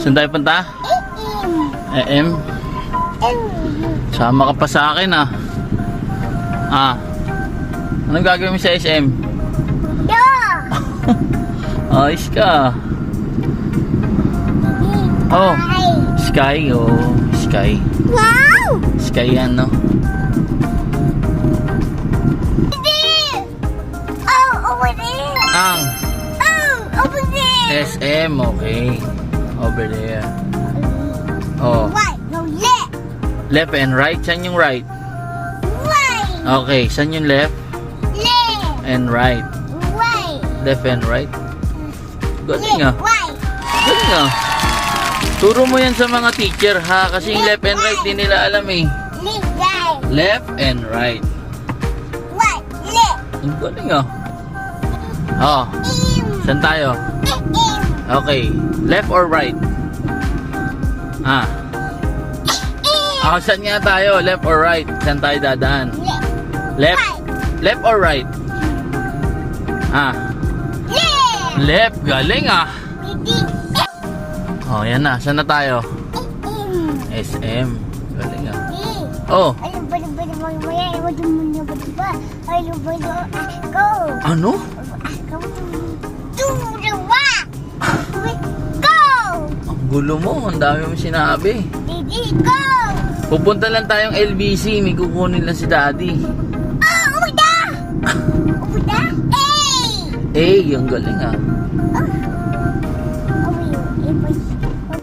Saan tayo punta? AM? Sama ka pa sa akin ah. Anong gagawin mo sa SM? Ayos ka. Oh, Sky. Oh, Sky. Wow! Sky yan, no? Over there. Over there. SM, okay. Over there. Oh, Right, no left. left and right. Saan yung right? Right, Okay, saan yung left left, and right? right, Left and right? Galing ah. right. Galing ah. Turo mo yan sa mga teacher ha. Kasi yung left and right, di nila alam eh. Left, right, Left and right. right, left. Ang galing ah. Oh, saan tayo? Okay, left or right? Saan nga tayo? Left or right? Saan tayo dadaan? Left? Left or right? Left. Left. Galing ah. Oh, yan na. Saan na tayo? SM. Galing ah. Oh, Go. ano? Go to the rock. Go. Ang gulo mo. Ang dami mo sinabi. Didi, go. Pupunta lang tayong LBC. May kukunin lang si Daddy. Uda. Uda. Ang galing ah.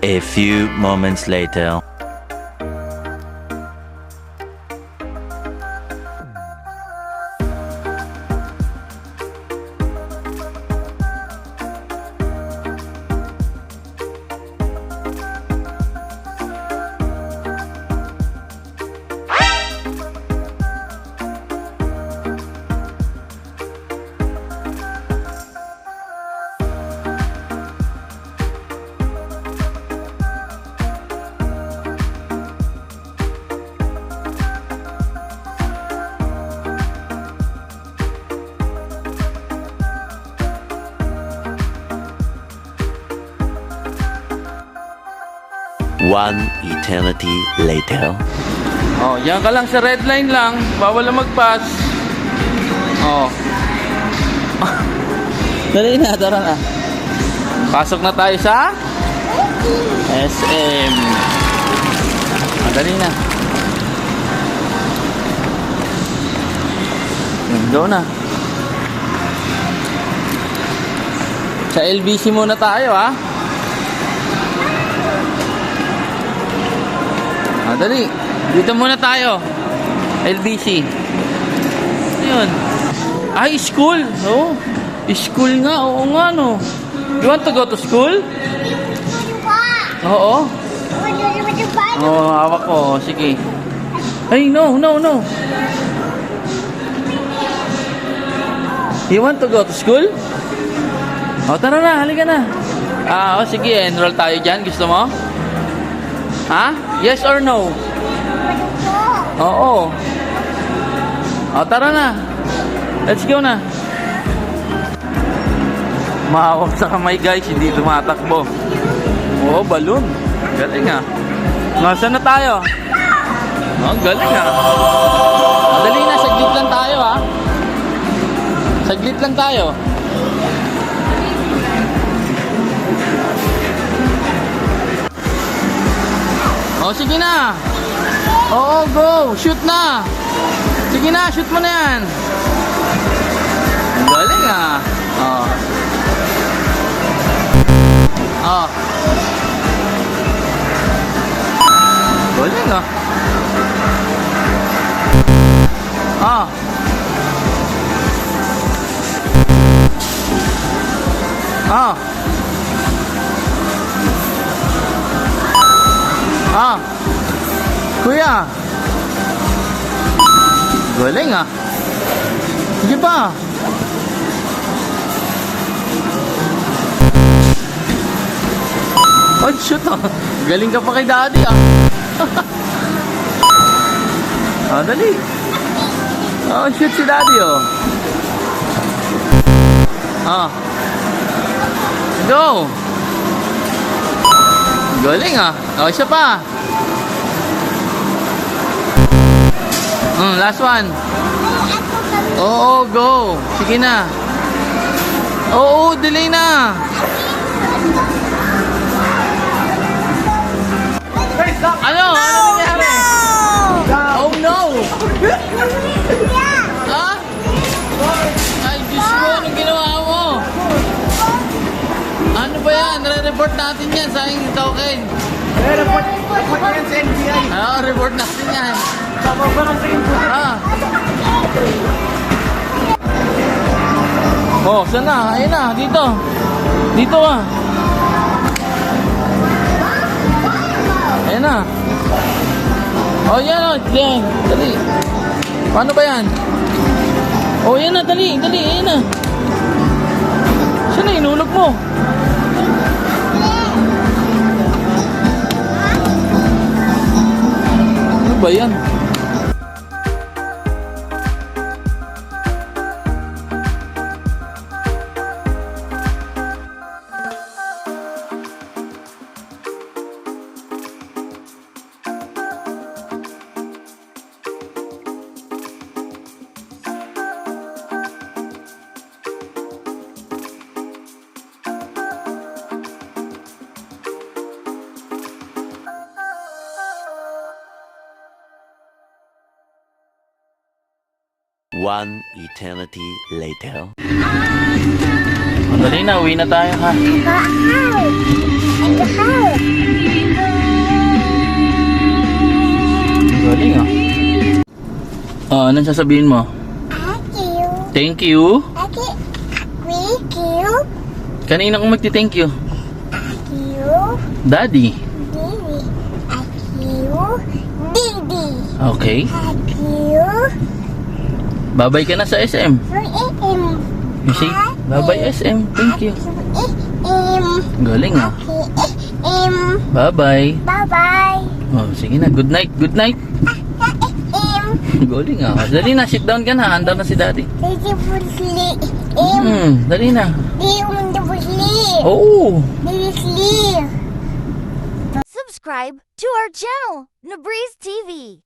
A few moments later. One eternity later. Oh, yan ka lang sa red line lang. Bawal na mag-pass. Oh. Dali na, tara na. Pasok na tayo sa SM. Dali na. Go na. Sa LBC muna tayo, ha? Dali. Dito muna tayo. LBC. Ayun. Ay, school. Oh. School nga. Oo nga, no. You want to go to school? Oo. Oo, hawak ko. Sige. Ay, no. You want to go to school? O, tara na. Halika na. Sige. Enroll tayo dyan. Gusto mo? Ha? Yes or no? Oo. Tara na. Let's go na. Mahawak sa kamay guys, hindi tumatakbo. Oo, balloon. Galing ah. Nasaan na tayo? Galing ah. Dali na, saglit lang tayo ah. Saglit lang tayo. Sige na. Oo, go. Shoot na. Sige na, shoot mo na yan. Galing ah. Galing ah. Kuya. Galing ah. Sige pa. Oh, shoot ah. Galing ka pa kay Daddy ah. Dali. Shoot si Daddy oh. go. Galing ah. O, isa pa. Last one. Oo, go. Sige na. Oo, delay na. Ano? Ano nangyari? Oh no! Ha? Ay, Diyos ko, anong ginawa mo? Ano ba yan? Re-report natin yan sa aking token. Report yan sa NBI. Oo, report natin yan. Bababa sa input. Ah. Oh, saan na? Ayun na, dito. Dito ah. Ayun na. Oh, yan o. Yan. Dali. Paano ba yan? Oh, yan na. Dali. Dali. Ayun na. Saan na? Inulog mo. Ano ba yan? One eternity later. Dali na. Uwi na tayo ha. Galing ah. Oh, anong sasabihin mo? Thank you. Kanina kong magti-thank you. Daddy. Okay. Babay ka na sa SM. You say, bye-bye SM. Thank you. Galing ah. Bye-bye. Bye-bye. Oh, sige na. Good night. Good night. Galing ah. Dali na. Sit down ka na. Andar na si Daddy. Dali na. Oo. Subscribe to our channel, Nabreeze TV.